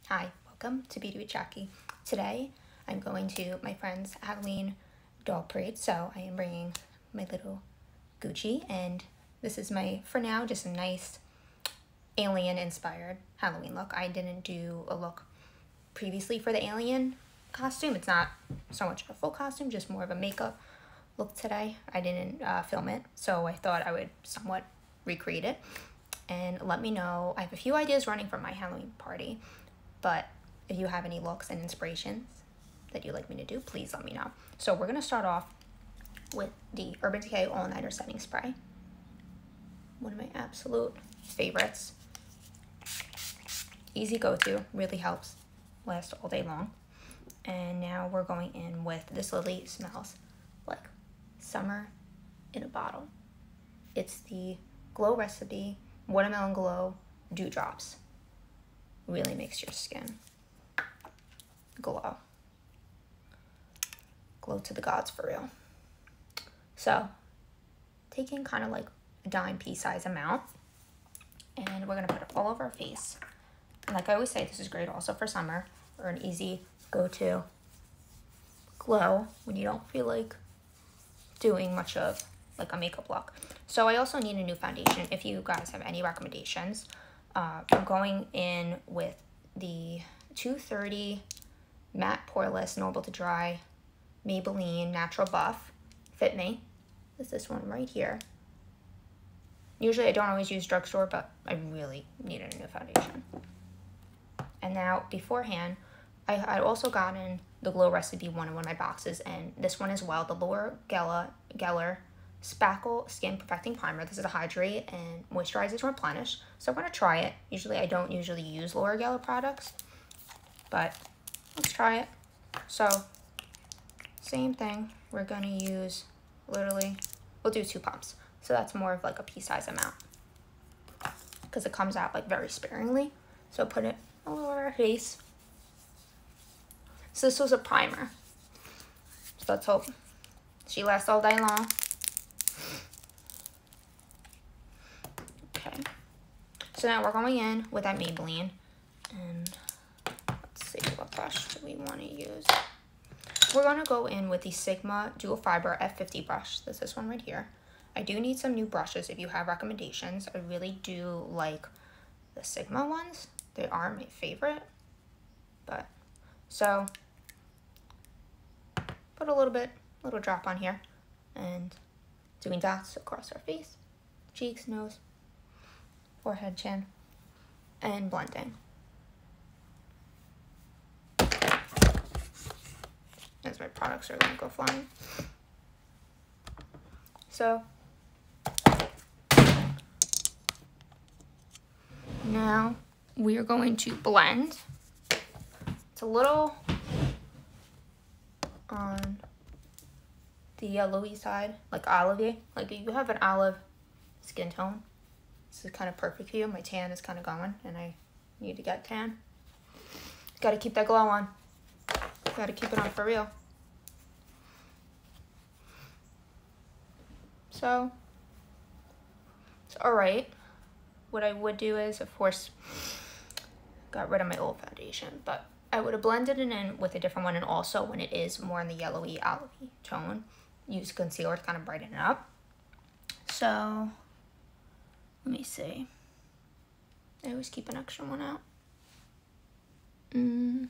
Hi, welcome to Beauty with Jackie. Today I'm going to my friend's Halloween doll parade, so I am bringing my little Gucci, and this is my, for now, just a nice alien inspired Halloween look. I didn't do a look previously for the alien costume. It's not so much a full costume, just more of a makeup look today. I didn't film it, so I thought I would somewhat recreate it. And let me know, I have a few ideas running for my Halloween party, but if you have any looks and inspirations that you'd like me to do, please let me know. So we're going to start off with the Urban Decay All Nighter Setting Spray. One of my absolute favorites. Easy go-to, really helps last all day long. And now we're going in with, this literally smells like summer in a bottle. It's the Glow Recipe Watermelon Glow Dewdrops. Really makes your skin glow. Glow to the gods for real. So, taking kind of like a dime pea size amount, and we're gonna put it all over our face. And like I always say, this is great also for summer, or an easy go-to glow when you don't feel like doing much of like a makeup look. So I also need a new foundation. If you guys have any recommendations, I'm going in with the 230 Matte Poreless Normal to Dry Maybelline Natural Buff Fit Me. It's this one right here. Usually I don't always use drugstore, but I really needed a new foundation. And now beforehand, I also got in the Glow Recipe one in one of my boxes, and this one as well, the Laura Geller Spackle Skin Perfecting Primer. This is a hydrate and moisturizes to replenish. So I'm going to try it. Usually I don't usually use Laura Geller products, but let's try it. So same thing. We're going to use literally, we'll do 2 pumps. So that's more of like a pea size amount because it comes out like very sparingly. So put it all over our face. So this was a primer. So let's hope she lasts all day long. Okay. So now we're going in with that Maybelline. And let's see, what brush do we want to use? We're going to go in with the Sigma Dual Fiber F50 brush. This is this one right here. I do need some new brushes if you have recommendations. I really do like the Sigma ones. They are my favorite. But, so, put a little drop on here. And doing dots across our face, cheeks, nose, forehead, chin, and blending. As my products are going to go flying. So, now we are going to blend. It's a little on the yellowy side, like olivey. Like if you have an olive skin tone, this is kind of perfect for you. My tan is kind of going, and I need to get tan. Got to keep that glow on. Got to keep it on for real. So, it's alright. What I would do is, of course, got rid of my old foundation, but I would have blended it in with a different one, and also when it is more in the yellowy, olivey tone, use concealer to kind of brighten it up. So, let me see. I always keep an extra one out. No,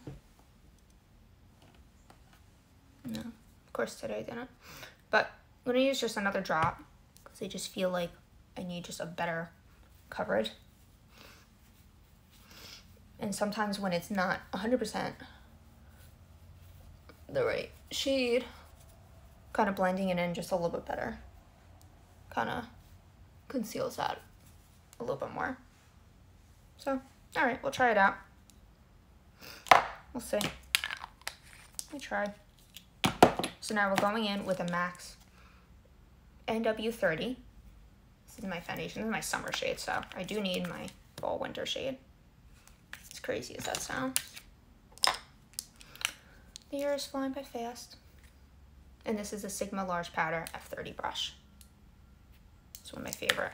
of course today I didn't. But I'm going to use just another drop because I just feel like I need just a better coverage. And sometimes when it's not 100% the right shade, kind of blending it in just a little bit better kind of conceals that a little bit more. So, alright, we'll try it out. We'll see. I tried. So now we're going in with a MAC NW30. This is my foundation. This is my summer shade, so I do need my fall winter shade. As crazy as that sounds. The year is flying by fast. And this is a Sigma Large Powder F30 brush. It's one of my favorite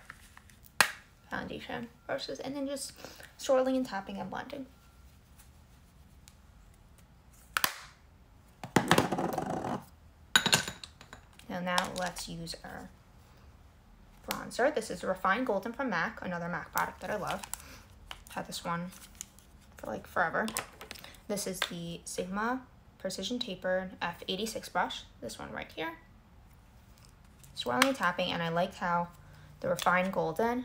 foundation brushes. And then just swirling and tapping and blending. And now let's use our bronzer. This is Refined Golden from MAC, another MAC product that I love. Had this one for like forever. This is the Sigma Precision Tapered F86 brush, this one right here. Swirling and tapping, and I liked how the Refined Golden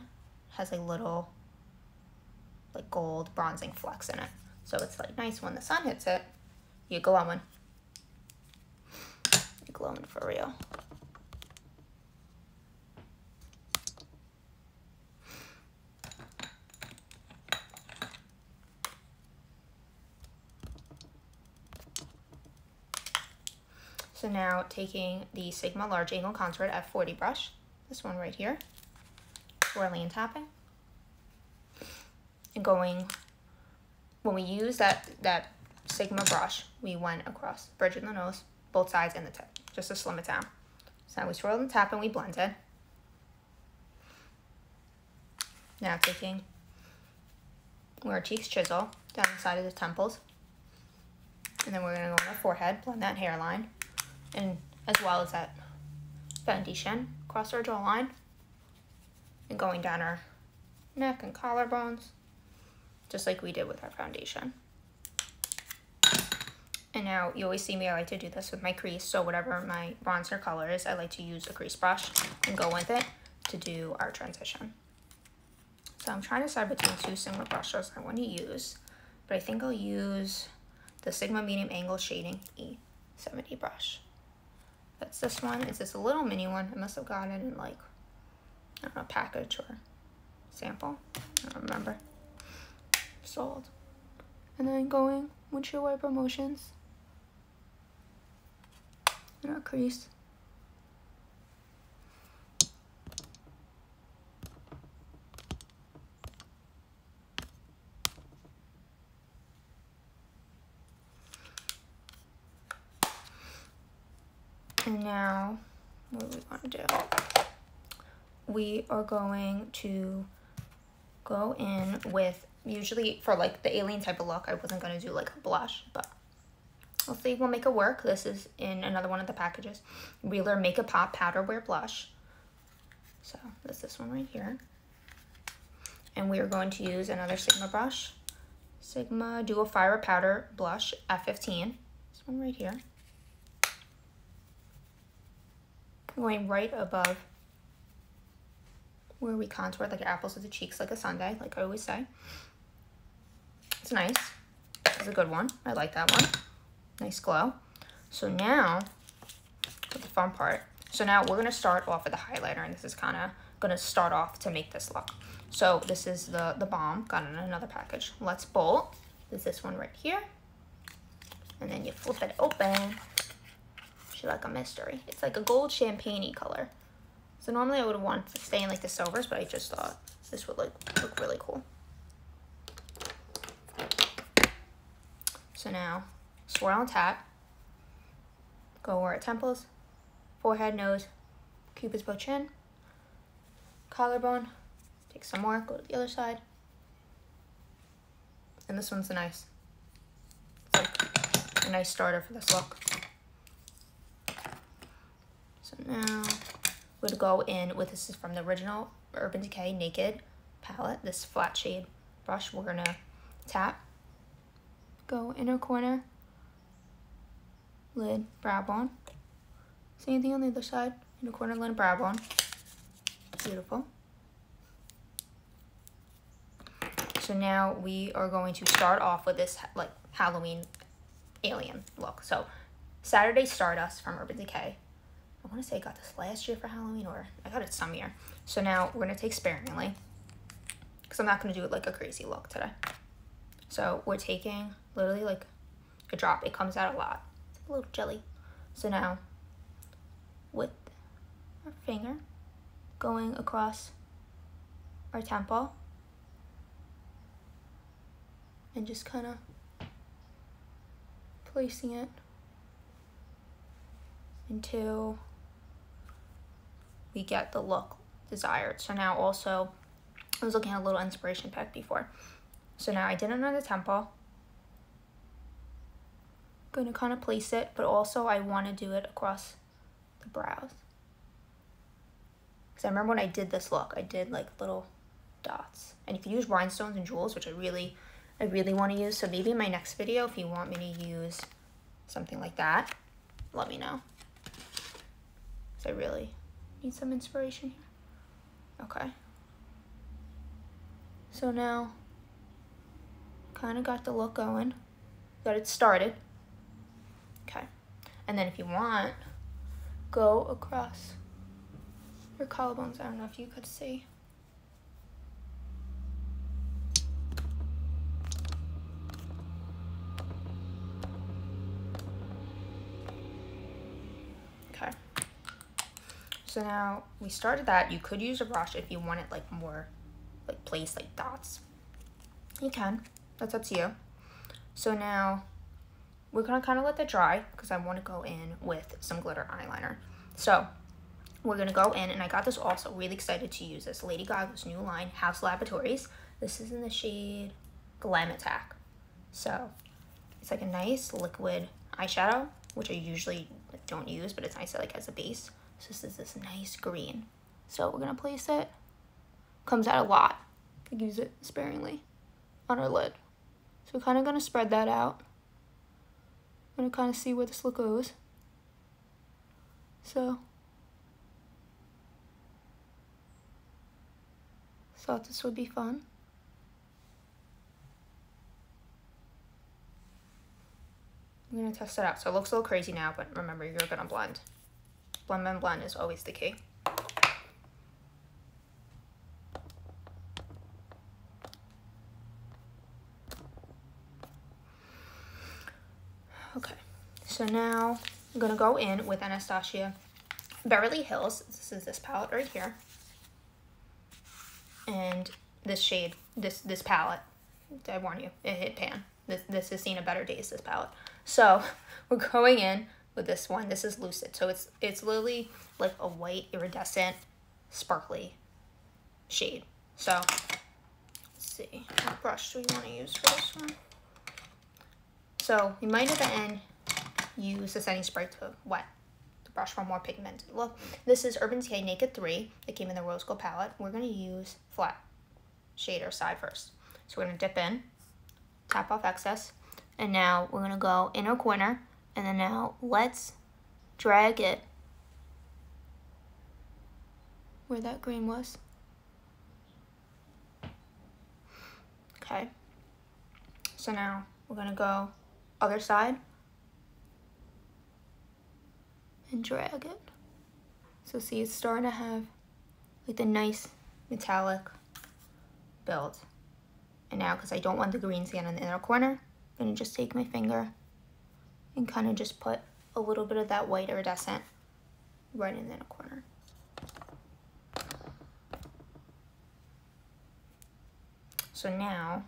has a little like gold bronzing flecks in it. So it's like nice when the sun hits it, you're glowing. You're glowing for real. So now taking the Sigma Large Angle Contoured F40 brush, this one right here, swirling and tapping. And going, when we use that Sigma brush, we went across the bridge of the nose, both sides and the tip, just to slim it down. So now we swirl and tap and we blended. Now taking where our cheeks chisel down the side of the temples. And then we're gonna go on our forehead, blend that hairline, and as well as that foundation across our jawline. And going down our neck and collarbones, just like we did with our foundation. And now you always see me, I like to do this with my crease, so whatever my bronzer color is, I like to use a crease brush and go with it to do our transition. So I'm trying to decide between two Sigma brushes I want to use, but I think I'll use the Sigma Medium Angle Shading E70 brush. That's this one. It's just a little mini one. I must have got it in like, I don't know, package or sample. I don't remember. Sold. And then going windshield wiper motions in our crease. And now, what do we want to do? We are going to go in with, usually for like the alien type of look, I wasn't going to do like a blush, but we'll see, we'll make it work. This is in another one of the packages. Wheeler Make a Pop Powder Wear Blush. So that's this one right here. And we are going to use another Sigma brush. Sigma Duo Fire Powder Blush F15. This one right here. Going right above where we contour like apples of the cheeks like a sundae, like I always say. It's nice. It's a good one. I like that one. Nice glow. So now, the fun part. So now we're going to start off with the highlighter, and this is kind of going to start off to make this look. So this is the balm, got it in another package. Let's Bolt. There's this one right here. And then you flip it open. Like a mystery. It's like a gold champagne-y color. So normally I would want to stay in like the silvers, but I just thought this would like look really cool. So now swirl and tap. Go where our temples, forehead, nose, cupid's bow, chin, collarbone. Take some more, go to the other side. And this one's nice. It's like a nice starter for this look. So now we're gonna go in with, this is from the original Urban Decay Naked palette, this flat shade brush. We're gonna tap, go inner corner, lid, brow bone. Same thing on the other side, inner corner, lid, brow bone. Beautiful. So now we are going to start off with this like Halloween alien look. So Saturday Stardust from Urban Decay. I want to say I got this last year for Halloween, or I got it some year. So now we're going to take sparingly, because I'm not going to do it like a crazy look today. So we're taking literally like a drop. It comes out a lot. It's like a little jelly. So now with our finger going across our temple and just kind of placing it until we get the look desired. So now also, I was looking at a little inspiration pack before. So now I did it under the temple. Gonna kind of place it, but also I want to do it across the the brows. Because I remember when I did this look, I did like little dots. And you can use rhinestones and jewels, which I really want to use. So maybe in my next video, if you want me to use something like that, let me know. Because I really need some inspiration here. Okay. So now, kind of got the look going. Got it started. Okay. And then if you want, go across your collarbones. I don't know if you could see. Okay. So now we started that. You could use a brush if you want it like more like placed like dots. You can. That's up to you. So now we're gonna kind of let that dry because I want to go in with some glitter eyeliner. So we're gonna go in, and I got this also, really excited to use this, Lady Gaga's new line, Haus Laboratories. This is in the shade Glam Attack. So it's like a nice liquid eyeshadow, which I usually don't use, but it's nice like as a base. So this is this nice green. So we're gonna place it. Comes out a lot. I use it sparingly on our lid. So we're kind of gonna spread that out. I'm gonna kind of see where this look goes. So thought this would be fun. I'm gonna test it out. So it looks a little crazy now, but remember, you're gonna blend. Blend, blend, blend is always the key. Okay, so now I'm gonna go in with Anastasia Beverly Hills. This is this palette right here. And this shade, this palette, I warn you, it hit pan. This has seen a better days, this palette. So we're going in with this one. This is Lucid. So it's literally like a white, iridescent, sparkly shade. So let's see, what brush do we want to use for this one? So you might at the end use the setting spray to wet the brush for a more pigmented look. This is Urban Decay Naked 3. It came in the Rose Gold palette. We're going to use flat shader side first. So we're going to dip in, tap off excess, and now we're going to go inner corner, and then now let's drag it where that green was. Okay. So now we're going to go other side and drag it. So see, it's starting to have like the nice metallic build. And now, because I don't want the greens again in the inner corner, I'm gonna just take my finger and kind of just put a little bit of that white iridescent right in the inner corner. So now,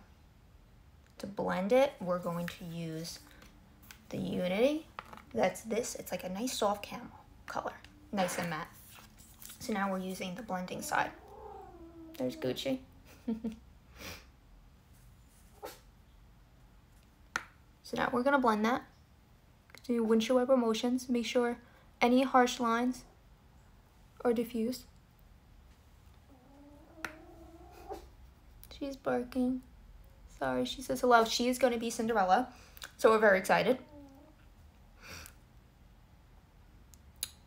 to blend it, we're going to use the Unity. That's this. It's like a nice soft camel color, nice and matte. So now we're using the blending side. There's Gucci. So now we're gonna blend that. Do windshield wiper motions. Make sure any harsh lines are diffused. She's barking. Sorry, she says hello. She is going to be Cinderella, so we're very excited.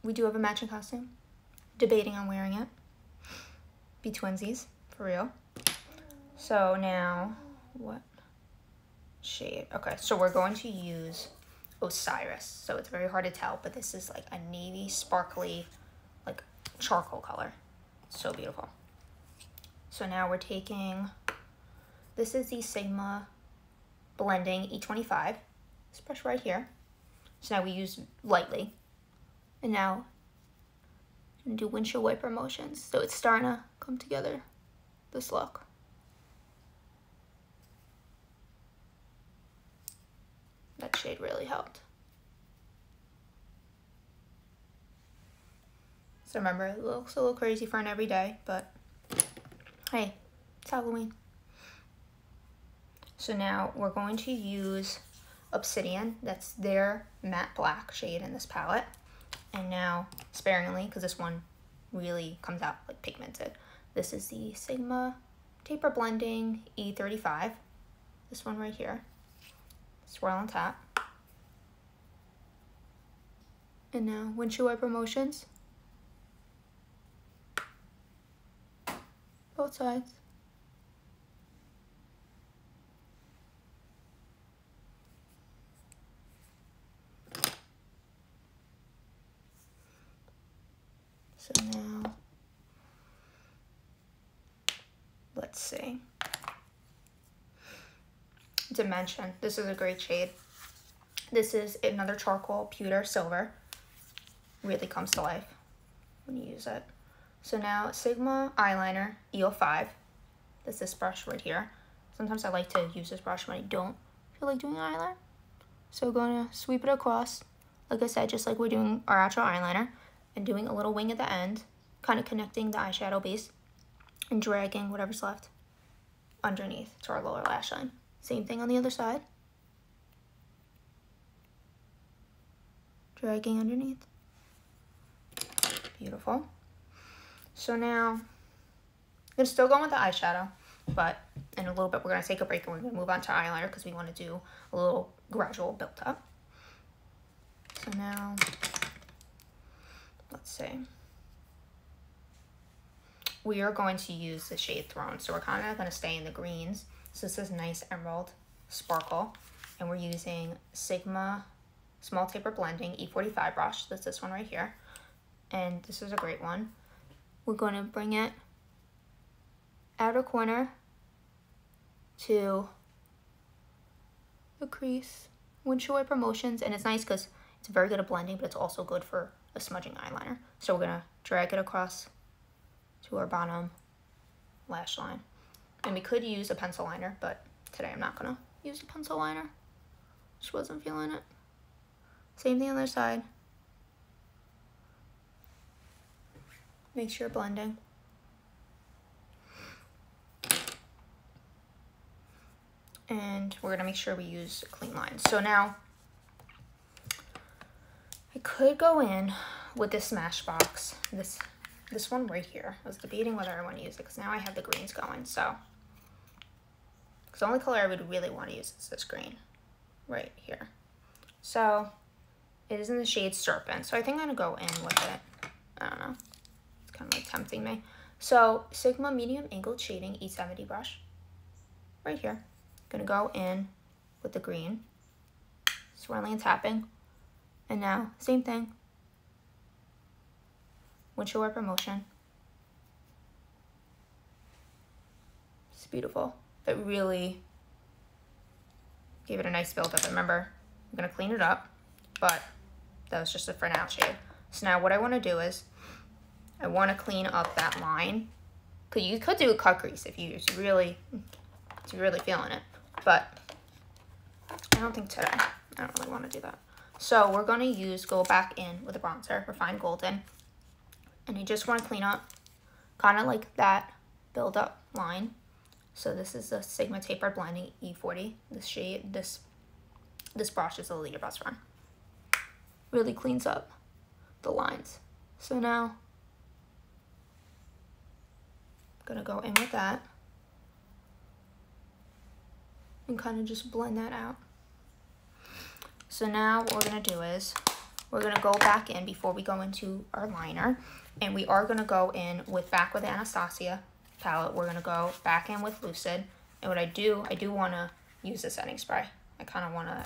We do have a matching costume. Debating on wearing it. Be twinsies, for real. So now, what shade? Okay, so we're going to use Osiris. So it's very hard to tell, but this is like a navy, sparkly, like charcoal color. So beautiful. So now we're taking, this is the Sigma Blending E25. This brush right here. So now we use lightly. And now I'm gonna do windshield wiper motions. So it's starting to come together, this look. That shade really helped. So remember, it looks a little crazy for an everyday, but hey, it's Halloween. So now we're going to use Obsidian. That's their matte black shade in this palette. And now, sparingly, because this one really comes out like pigmented, this is the Sigma Taper Blending E35. This one right here. Swirl and tap. And now, windshield wiper motions. Both sides. So now, let's see. Dimension. This is a great shade. This is another charcoal pewter silver. Really comes to life when you use it. So now, Sigma eyeliner E05. That's this brush right here. Sometimes I like to use this brush when I don't feel like doing eyeliner. So we're going to sweep it across, like I said, just like we're doing our actual eyeliner, and doing a little wing at the end, kind of connecting the eyeshadow base, and dragging whatever's left underneath to our lower lash line. Same thing on the other side. Dragging underneath. Beautiful. So now, I'm going to still go with the eyeshadow, but in a little bit we're going to take a break and we're going to move on to eyeliner because we want to do a little gradual build up. So now, let's see. We are going to use the shade Throne. So we're kind of going to stay in the greens. So this is nice emerald sparkle. And we're using Sigma Small Taper Blending E45 brush. That's this one right here. And this is a great one. We're going to bring it outer corner to the crease. Windshield wiper motions. And it's nice because it's very good at blending, but it's also good for a smudging eyeliner. So we're going to drag it across to our bottom lash line. And we could use a pencil liner, but today I'm not going to use a pencil liner. Just wasn't feeling it. Same thing on the other side. Make sure you're blending. And we're going to make sure we use clean lines. So now, I could go in with this Smashbox, this one right here. I was debating whether I want to use it because now I have the greens going. So, because the only color I would really want to use is this green right here. So, it is in the shade Serpent. So I think I'm going to go in with it. I don't know. It's kind of like tempting me. So, Sigma Medium Angled Shading E70 brush right here. Going to go in with the green, swirling and tapping. And now, same thing. Windshield wiper motion. It's beautiful. It really gave it a nice build up. Remember, I'm going to clean it up, but that was just a for now shade. So now what I want to do is, I want to clean up that line. You could do a cut crease if you're really feeling it, but I don't think today. I don't really want to do that. So we're going to go back in with a bronzer, Refined Golden. And you just want to clean up kind of like that build up line. So this is the Sigma Taper Blending E40. This shade, this brush is literally your best friend. Really cleans up the lines. So now, I'm going to go in with that. And kind of just blend that out. So now what we're going to do is, we're going to go back in before we go into our liner. And we are going to go in back with the Anastasia palette. We're going to go back in with Lucid. And what I do want to use the setting spray. I kind of want a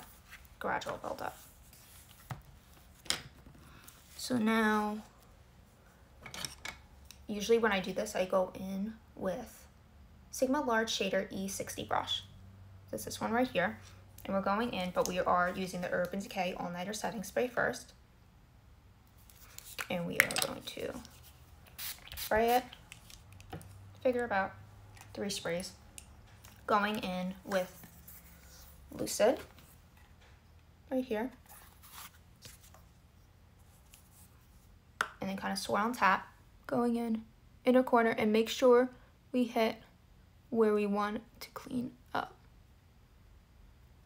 gradual build up. So now, usually when I do this, I go in with Sigma Large Shader E60 brush. This is this one right here. And we're going in, but we are using the Urban Decay All Nighter Setting Spray first. And we are going to spray it. Figure about 3 sprays. Going in with Lucid right here. And then kind of swirl and tap. Going in inner corner and make sure we hit where we want to clean up.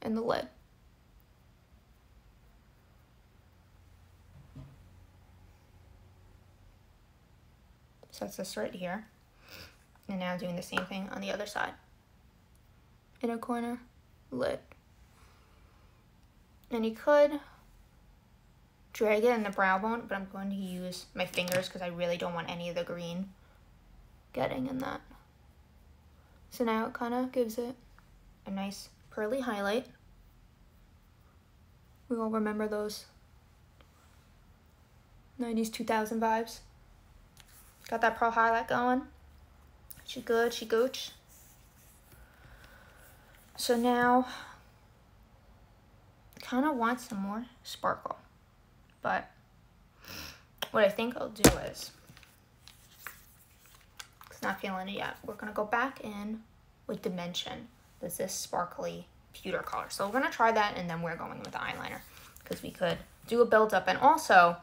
And the lid. So that's this right here. And now doing the same thing on the other side. Inner corner, lid. And you could drag it in the brow bone, but I'm going to use my fingers because I really don't want any of the green getting in that. So now it kind of gives it a nice pearly highlight. We all remember those 90s, 2000 vibes. Got that pearl highlight going. She good, she gooch. So now, kind of want some more sparkle. But what I think I'll do is, it's not feeling it yet, we're gonna go back in with Dimension. There's this sparkly pewter color. So we're gonna try that and then we're going with the eyeliner because we could do a build up, and also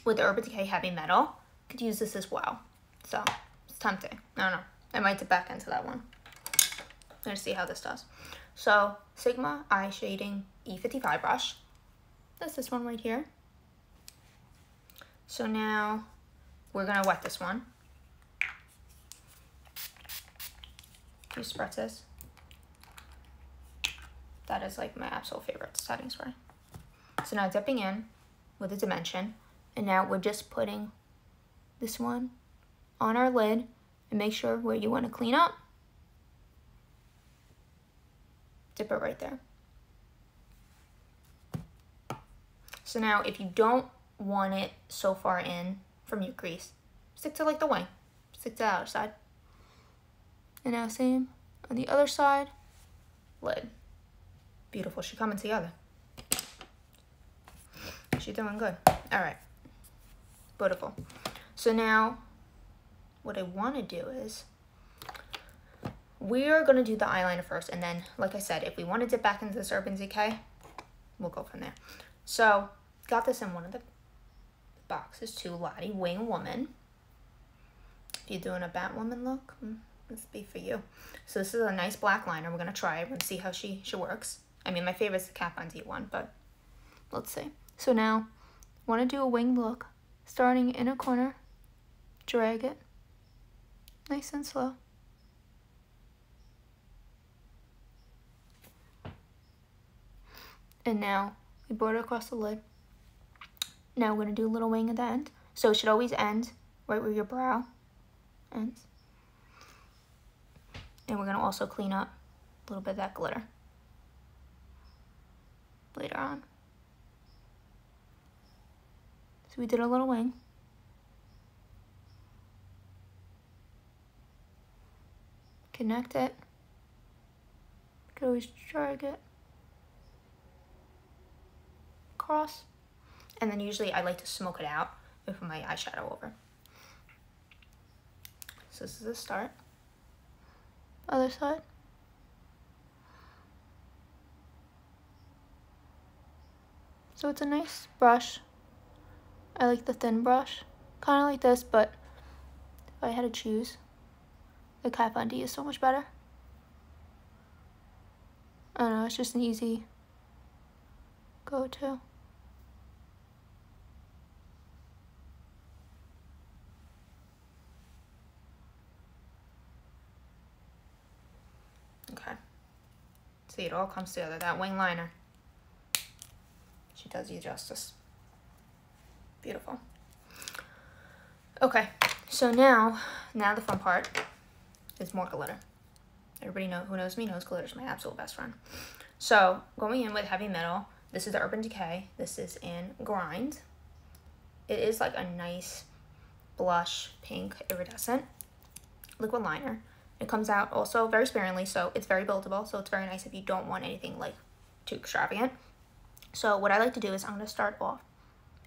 with the Urban Decay Heavy Metal, could use this as well. So it's tempting. I don't know. I might dip back into that one. I'm gonna see how this does. So Sigma Eye Shading E55 brush. That's this one right here. So now we're gonna wet this one. 2 spritzes. That is like my absolute favorite setting spray. So now dipping in with the Dimension, and now we're just putting this one on our lid and make sure where you want to clean up, dip it right there. So now if you don't want it so far in from your crease, stick to like the wing, stick to the outer side. And now same on the other side, lid. Beautiful, she coming together. She's doing good. All right, beautiful. So now what I want to do is we're going to do the eyeliner first, and then like I said, if we want to dip back into this Urban Decay, we'll go from there. So got this in one of the boxes too, Lottie Wing Woman. If you're doing a Batwoman look, this be for you. So this is a nice black liner. We're going to try it. We're going to see how she works. I mean, my favorite is the Kat Von D one, but let's see. So now I want to do a wing look, starting in a corner, drag it nice and slow. And now we border across the lid. Now we're going to do a little wing at the end. So it should always end right where your brow ends. And we're going to also clean up a little bit of that glitter later on. So we did a little wing. Connect it. You could always drag it across. And then usually I like to smoke it out and put my eyeshadow over. So this is the start. Other side. So it's a nice brush. I like the thin brush. Kind of like this, but if I had to choose, the Kat Von D is so much better. I don't know, it's just an easy go-to. Okay. See, it all comes together. That wing liner. She does you justice. Beautiful. Okay, so now the fun part is more glitter. Everybody who knows me knows glitter is my absolute best friend. So going in with Heavy Metal, this is the Urban Decay. This is in Grind. It is like a nice blush pink iridescent liquid liner. It comes out also very sparingly, so it's very buildable. So it's very nice if you don't want anything like too extravagant. So what I like to do is I'm going to start off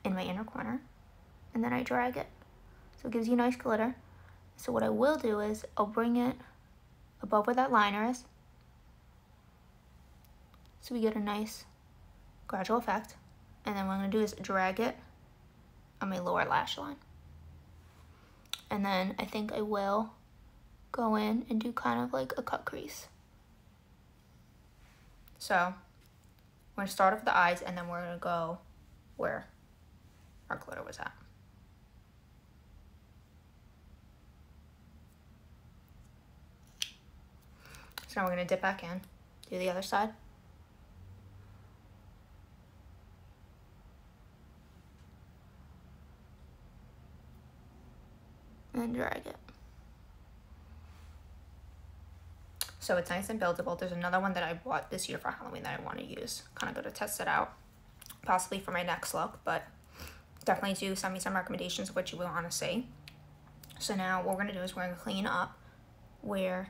in my inner corner, and then I drag it. So it gives you nice glitter. So what I will do is I'll bring it above where that liner is. So we get a nice gradual effect. And then what I'm going to do is drag it on my lower lash line. And then I think I will go in and do kind of like a cut crease. So we're going to start off the eyes, and then we're going to go where our glitter was at. So now we're going to dip back in, do the other side. And drag it. So it's nice and buildable. There's another one that I bought this year for Halloween that I want to use. Kind of go to test it out, possibly for my next look, but definitely do send me some recommendations of what you will want to see. So now what we're going to do is we're going to clean up where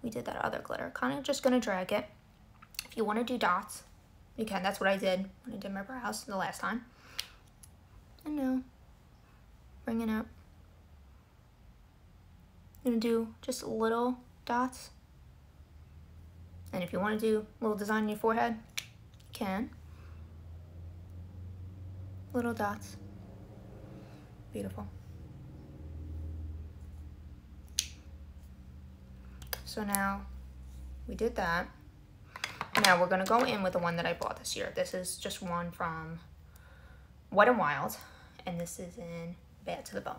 we did that other glitter. Kind of just going to drag it. If you want to do dots, you can. That's what I did when I did my brows the last time. And now, bring it up. I'm going to do just little dots. And if you want to do a little design on your forehead, you can. Little dots. Beautiful. So now we did that. Now we're going to go in with the one that I bought this year. This is just one from Wet n Wild, and this is in Bad to the Bone.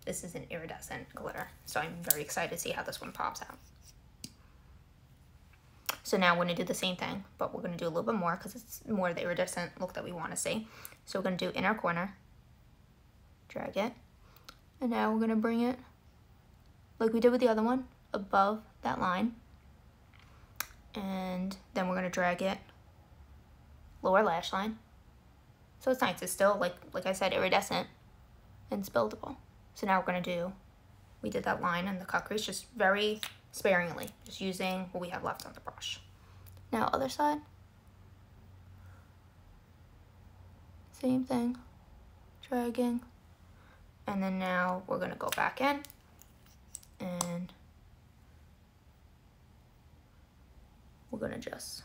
This is an iridescent glitter, so I'm very excited to see how this one pops out. So now we're going to do the same thing, but we're going to do a little bit more because it's more of the iridescent look that we want to see. So we're going to do inner corner, drag it, and now we're going to bring it, like we did with the other one, above that line. And then we're going to drag it lower lash line. So it's nice. It's still, like I said, iridescent and it's buildable. So now we're going to do, we did that line and the cut crease just very sparingly, just using what we have left on the brush. Now other side. Same thing. Dragging. And then now we're going to go back in and we're going to just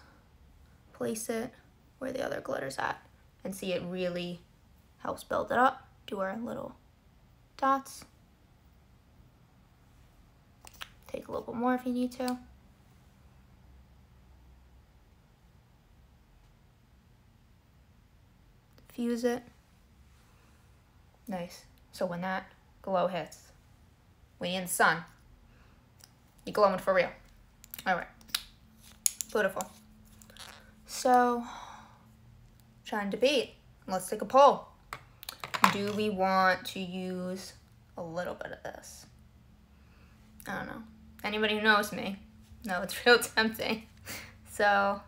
place it where the other glitter's at and see it really helps build it up. Do our little dots. Take a little bit more if you need to. Diffuse it. Nice. So when that glow hits, when you're in the sun, you're glowing for real. All right. Beautiful. So, trying to debate. Let's take a poll. Do we want to use a little bit of this? I don't know. Anybody who knows me, no, it's real tempting. So,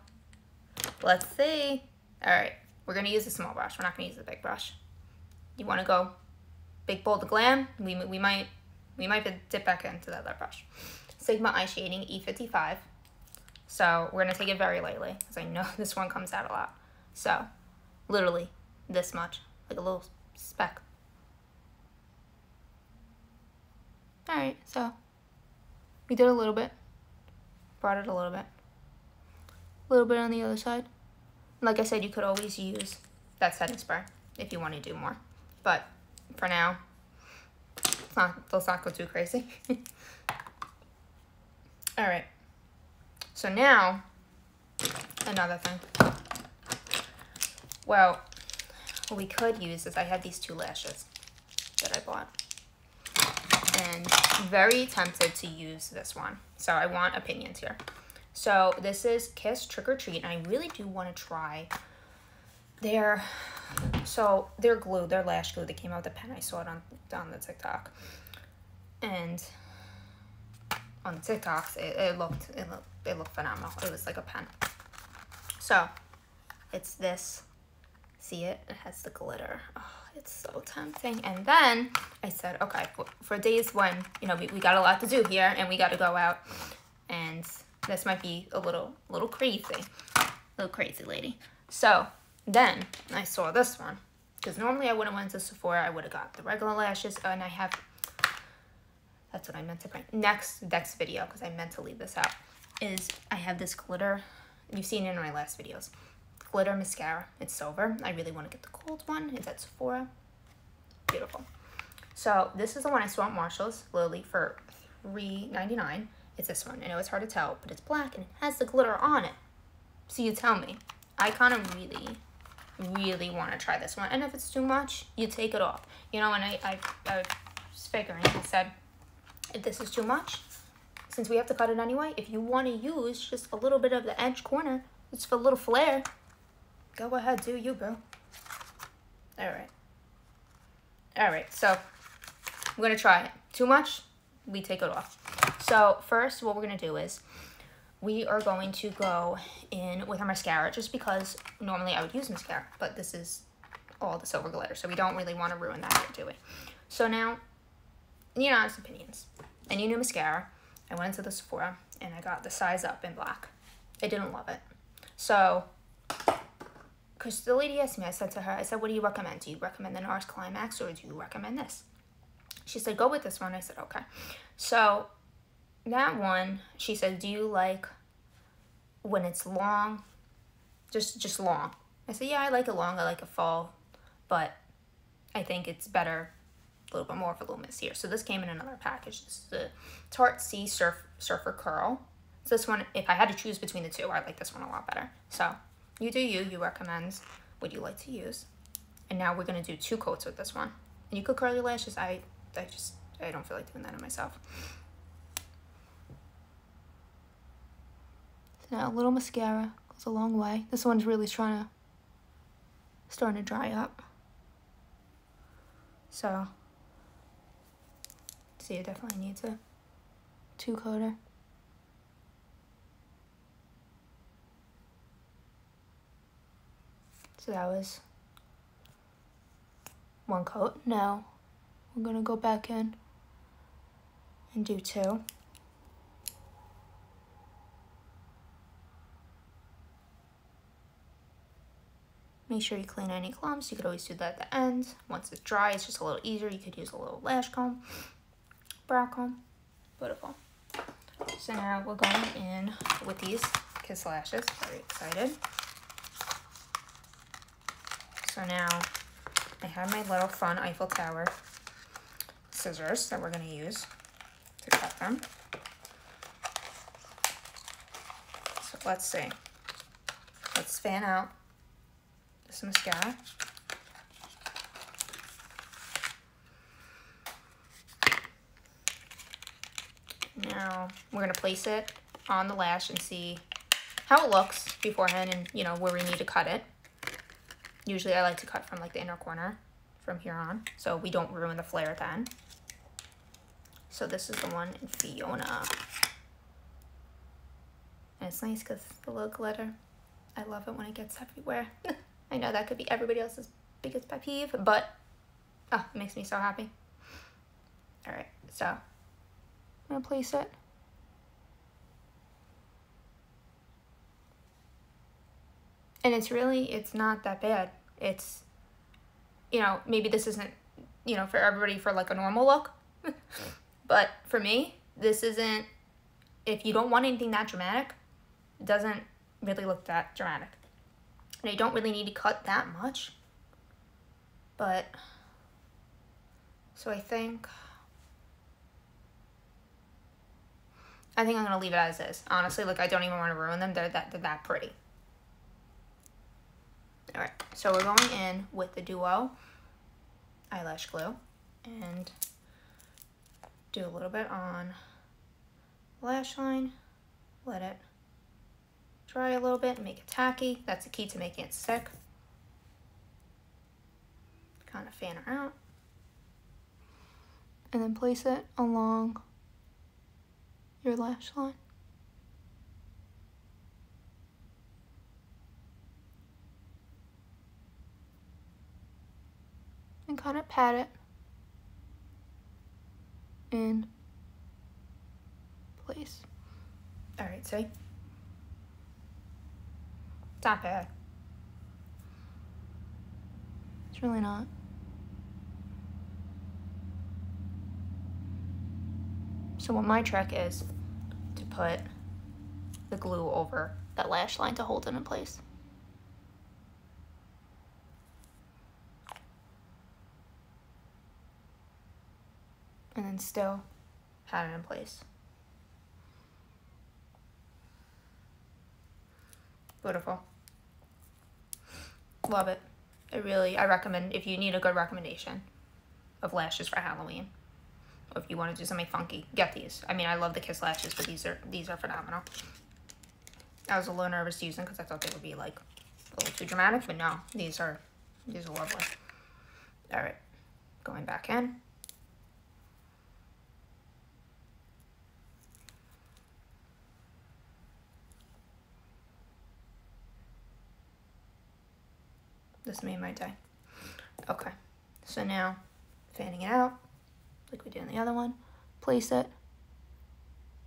let's see. All right, we're gonna use a small brush. We're not gonna use a big brush. You want to go big, bold, glam? We might dip back into that other brush. Sigma Eye Shading E55. So we're going to take it very lightly because I know this one comes out a lot. So literally this much, like a little speck. All right, so we did a little bit, brought it a little bit on the other side. Like I said, you could always use that setting spray if you want to do more. But for now, let's not go too crazy. All right. So now, another thing. Well, what we could use is I have these two lashes that I bought. And very tempted to use this one. So I want opinions here. So this is Kiss Trick or Treat, and I really do want to try their glue, their lash glue that came out with the pen. I saw it on the TikTok. And on the TikToks, it looked phenomenal. It was like a pen. So it's this. See it? It has the glitter. Oh, it's so tempting. And then I said, okay, for days when, you know, we got a lot to do here and we got to go out, and this might be a little crazy lady. So then I saw this one, because normally I would have went to Sephora. I would have got the regular lashes, and I have, that's what I meant to bring. Next video, because I meant to leave this out, is I have this glitter. You've seen it in my last videos. Glitter mascara. It's silver. I really want to get the gold one. It's at Sephora. Beautiful. So this is the one I saw at Marshall's, literally for $3.99. It's this one. I know it's hard to tell, but it's black and it has the glitter on it. So you tell me. I kind of really want to try this one. And if it's too much, you take it off. You know, and I was figuring, I said, if this is too much, since we have to cut it anyway, if you want to use just a little bit of the edge corner, it's for a little flare, go ahead, do you, bro. Alright, so I'm going to try it. Too much, we take it off. So first, what we're going to do is we are going to go in with our mascara, just because normally I would use mascara, but this is all the silver glitter, so we don't really want to ruin that here, do we? So now, you know, honest opinions. I need new mascara. I went into the Sephora, and I got the size up in black. I didn't love it. So, because the lady asked me, I said to her, I said, what do you recommend? Do you recommend the NARS Climax, or do you recommend this? She said, go with this one. I said, okay. So, that one, she said, do you like when it's long? Just long. I said, yeah, I like it long. I like it fall. But I think it's better, a little bit more voluminous here. So this came in another package. This is the Tarte C Surfer Curl. So this one, if I had to choose between the two, I like this one a lot better. So you do you recommend what you like to use. And now we're going to do 2 coats with this one. And you could curl your lashes. I don't feel like doing that on myself. So now a little mascara goes a long way. This one's really starting to dry up. So, see, it definitely needs a 2-coater. So that was 1 coat. Now, we're gonna go back in and do 2. Make sure you clean any clumps. You could always do that at the end. Once it's dry, it's just a little easier. You could use a little lash comb, brow comb. Beautiful. So now we're going in with these Kiss Lashes. Very excited. So now I have my little fun Eiffel Tower scissors that we're going to use to cut them. So let's see. Let's fan out this mascara. Now we're going to place it on the lash and see how it looks beforehand, and you know where we need to cut it. Usually I like to cut from like the inner corner from here on, so we don't ruin the flare at the end. So this is the one in Fiona. And it's nice because the little glitter, I love it when it gets everywhere. I know that could be everybody else's biggest pet peeve, but it makes me so happy. Alright, so I'm going to place it. And it's not that bad. It's, you know, maybe this isn't, you know, for everybody for like a normal look. But for me, this isn't, if you don't want anything that dramatic, it doesn't really look that dramatic. And you don't really need to cut that much. But, so I think I'm going to leave it as is. Honestly, like I don't even want to ruin them. They're that pretty. Alright, so we're going in with the Duo eyelash glue and do a little bit on the lash line. Let it dry a little bit and make it tacky. That's the key to making it stick. Kind of fan her out. And then place it along your lash line. And kind of pat it in place. Alright, see? It's not bad. It's really not. So what my trick is to put the glue over that lash line to hold it in place. And then still pat it in place. Beautiful. Love it. I recommend, if you need a good recommendation of lashes for Halloween, if you want to do something funky, get these. I mean, I love the Kiss lashes, but these are phenomenal. I was a little nervous to use them because I thought they would be like a little too dramatic, but no, these are lovely. All right, going back in. This made my day. Okay, so now fanning it out like we did in the other one. Place it.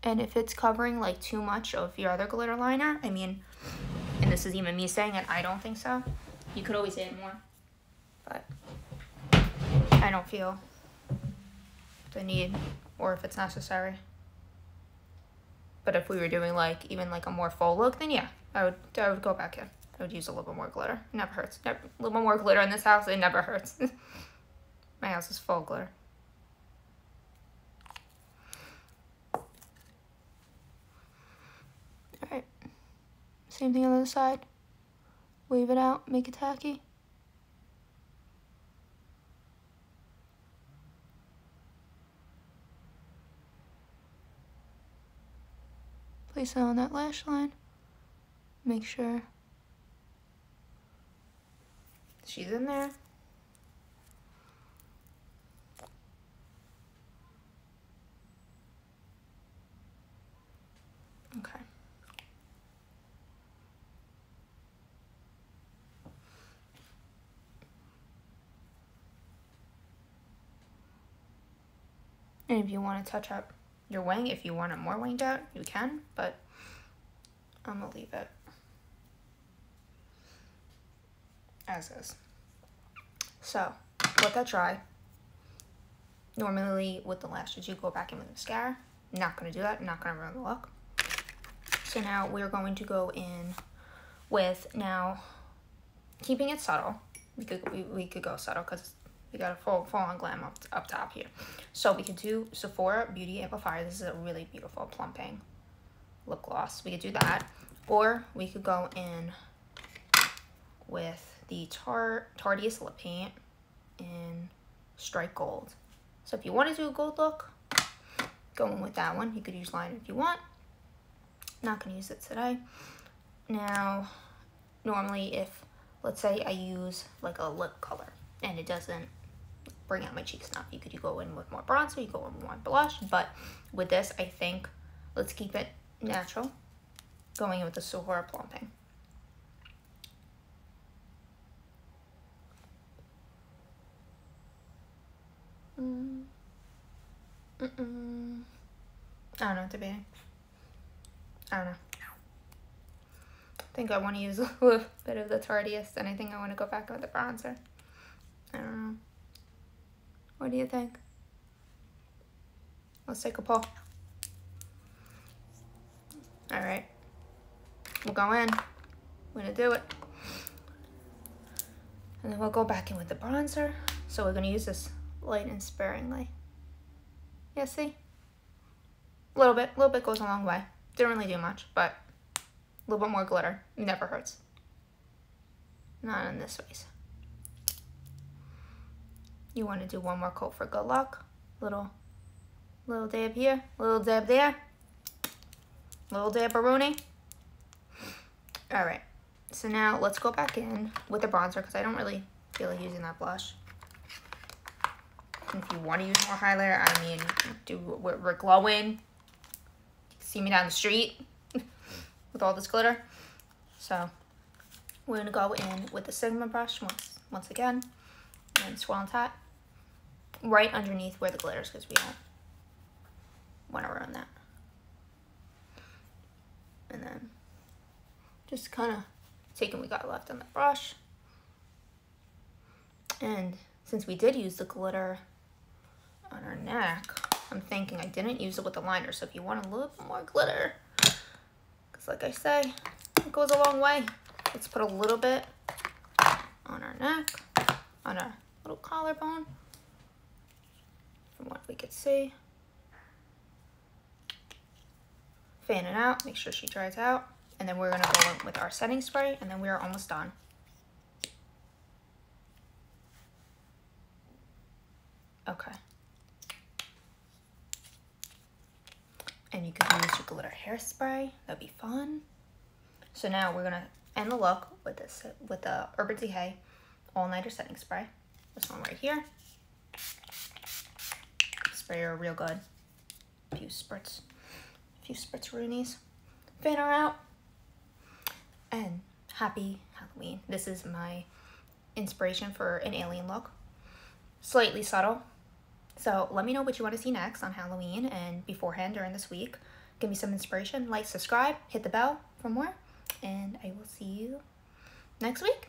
And if it's covering like too much of your other glitter liner, I mean, and this is even me saying it, I don't think so. You could always add more, but I don't feel the need or if it's necessary. But if we were doing like even like a more full look, then yeah, I would go back in. I would use a little bit more glitter. It never hurts. A little bit more glitter in this house, it never hurts. My house is full of glitter. Alright. Same thing on the other side. Wave it out, make it tacky. Place it on that lash line. Make sure she's in there. Okay. And if you want to touch up your wing, if you want it more winged out, you can, but I'm gonna leave it as is. So let that dry. Normally with the lashes, you go back in with mascara. Not gonna do that, not gonna ruin the look. So now we're going to go in with, now keeping it subtle. We could go subtle because we got a full on glam up top here. So we could do Sephora Beauty Amplifier. This is a really beautiful plumping lip gloss. We could do that, or we could go in with the Tarteist lip paint in Strike Gold. So if you want to do a gold look, go in with that one. You could use liner if you want. Not going to use it today. Now, normally if, let's say I use like a lip color and it doesn't bring out my cheeks enough, you could go in with more bronzer, you go in with more blush, but with this, I think, let's keep it natural, going in with the Sephora plumping. I don't know what to be. I don't know. I think I want to use a little bit of the Tarteist, and I think I want to go back with the bronzer. I don't know. What do you think? Let's take a poll. Alright. We'll go in. We're going to do it. And then we'll go back in with the bronzer. So we're going to use this light and sparingly. Yeah, see? A little bit goes a long way. Didn't really do much, but a little bit more glitter never hurts. Not in this face. You want to do one more coat for good luck. Little dab here, little dab there, little dab of Rooney. All right, so now let's go back in with the bronzer because I don't really feel like using that blush. And if you want to use more highlighter, I mean, we're glowing. See me down the street with all this glitter. So we're gonna go in with the Sigma brush once again, and swirl and tap right underneath where the glitter is because we don't want to ruin that. And then just kind of taking what we got left on the brush. And since we did use the glitter on our neck, I'm thinking I didn't use it with the liner. So if you want a little bit more glitter, because like I say, it goes a long way. Let's put a little bit on our neck, on our little collarbone, from what we could see. Fan it out, make sure she dries out. And then we're gonna go in with our setting spray, and then we are almost done. Okay. And you could use your glitter hairspray. That'd be fun. So now we're gonna end the look with this, with the Urban Decay All Nighter Setting Spray. This one right here. Spray her real good. A few spritz Roonies. Fan her out. And happy Halloween. This is my inspiration for an alien look. Slightly subtle. So let me know what you want to see next on Halloween and beforehand during this week. Give me some inspiration. Like, subscribe, hit the bell for more. And I will see you next week.